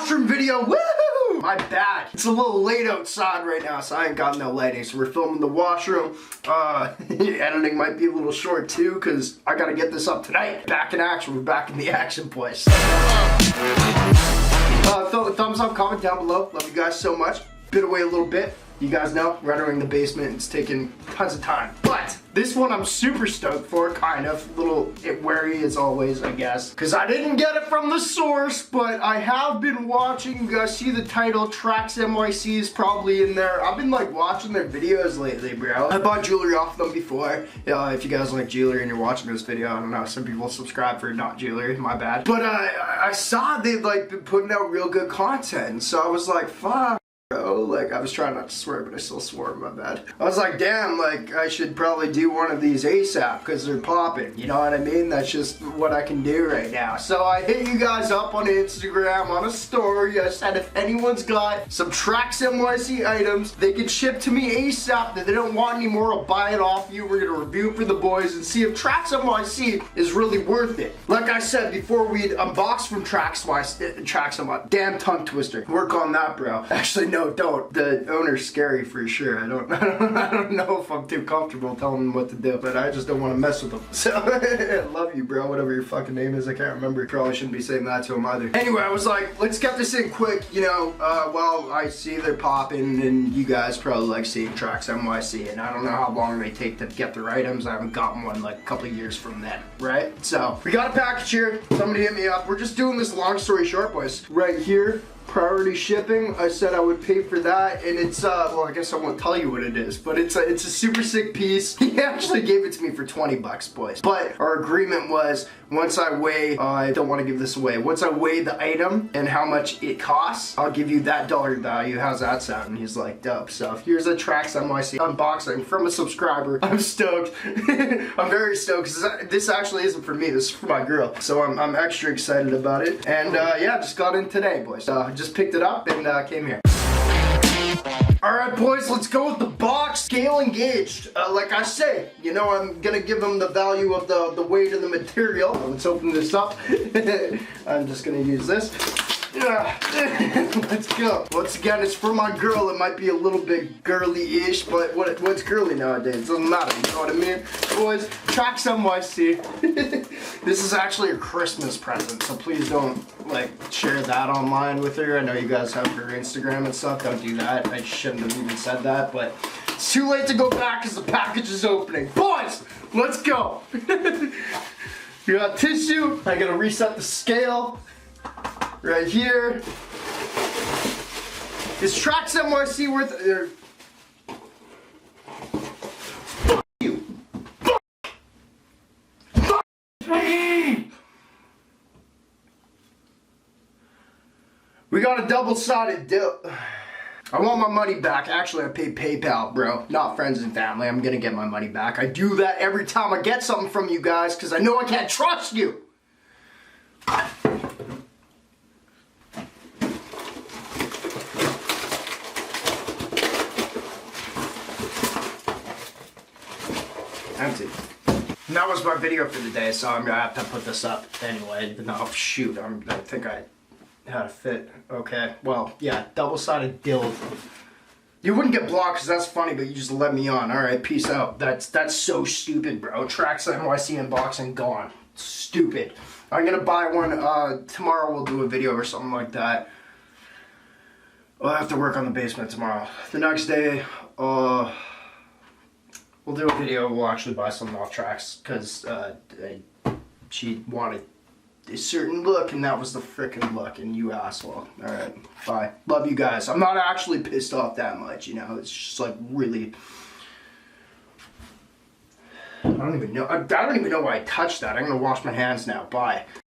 washroom video, woohoo! My bad. It's a little late outside right now, so I ain't got no lighting, so we're filming the washroom. Editing might be a little short too, because I gotta get this up tonight. Back in action, we're back in the action place. Thumbs up, comment down below. Love you guys so much. Been away a little bit. You guys know, rendering the basement, it's taken tons of time. But this one I'm super stoked for, kind of. Little wary as always, I guess. Because I didn't get it from the source, but I have been watching. You guys see the title, Trax Nyc is probably in there. I've been like watching their videos lately, bro. I bought jewelry off them before. If you guys like jewelry and you're watching this video, I don't know, some people subscribe for not jewelry, my bad. But I saw they've like been putting out real good content, and so I was like, fuck. Like, I was trying not to swear, but I still swore, my bad. I was like, damn, like, I should probably do one of these ASAP, because they're popping, you know what I mean? That's just what I can do right now. So I hit you guys up on Instagram, on a story. I said if anyone's got some Trax Nyc items, they can ship to me ASAP, that they don't want anymore, I'll buy it off you. We're gonna review it for the boys and see if Trax Nyc is really worth it. Like I said before, we'd unbox from Trax Nyc, damn tongue twister. Work on that, bro. Actually, no. Don't. The owner's scary for sure. I don't know if I'm too comfortable telling him what to do, but I just don't want to mess with him. So, I love you, bro. Whatever your fucking name is, I can't remember. Probably shouldn't be saying that to him either. Anyway, I was like, let's get this in quick, you know, while I see they're popping, and you guys probably like seeing Trax Nyc, and I don't know how long they take to get their items. I haven't gotten one like a couple of years from then, right? So, we got a package here. Somebody hit me up. We're just doing this long story short, boys. Right here. Priority shipping. I said I would pay for that, and it's well, I guess I won't tell you what it is, but it's a super sick piece. He actually gave it to me for 20 bucks, boys. But our agreement was, once I weigh, I don't want to give this away. Once I weigh the item and how much it costs, I'll give you that dollar value. How's that sound? And he's like, dope. So here's a Trax Nyc unboxing from a subscriber. I'm stoked. I'm very stoked, because this actually isn't for me. This is for my girl. So I'm extra excited about it. And yeah, just got in today, boys. Just picked it up and came here. Alright, boys, let's go with the box. Scale engaged. Like I say, you know, I'm gonna give them the value of the weight of the material. Let's open this up. I'm just gonna use this. Let's go. Once again, it's for my girl. It might be a little bit girly-ish, but what's girly nowadays? It doesn't matter, you know what I mean? Boys, Trax Nyc. This is actually a Christmas present, so please don't, like, share that online with her. I know you guys have her Instagram and stuff. Don't do that. I shouldn't have even said that, but it's too late to go back because the package is opening. Boys, let's go. You got tissue. I gotta reset the scale. Right here. Is Trax Nyc worth fuck you. Fuck me. We got a double-sided deal. I want my money back. Actually, I paid PayPal, bro. Not friends and family. I'm gonna get my money back. I do that every time I get something from you guys, because I know I can't trust you. Empty. And that was my video for the day, so I'm gonna have to put this up anyway. No, shoot, I think I had a fit. Okay, well, yeah, double-sided dildo. You wouldn't get blocked because that's funny, but you just let me on. All right, peace out. That's so stupid, bro. Trax Nyc unboxing gone. Stupid. I'm gonna buy one. Tomorrow we'll do a video or something like that. I'll have to work on the basement tomorrow. The next day, we'll do a video. We'll actually buy something off Trax, because she wanted a certain look, and that was the frickin' look, and you asshole. Alright, bye. Love you guys. I'm not actually pissed off that much, you know. It's just like really... I don't even know. I don't even know why I touched that. I'm gonna wash my hands now. Bye.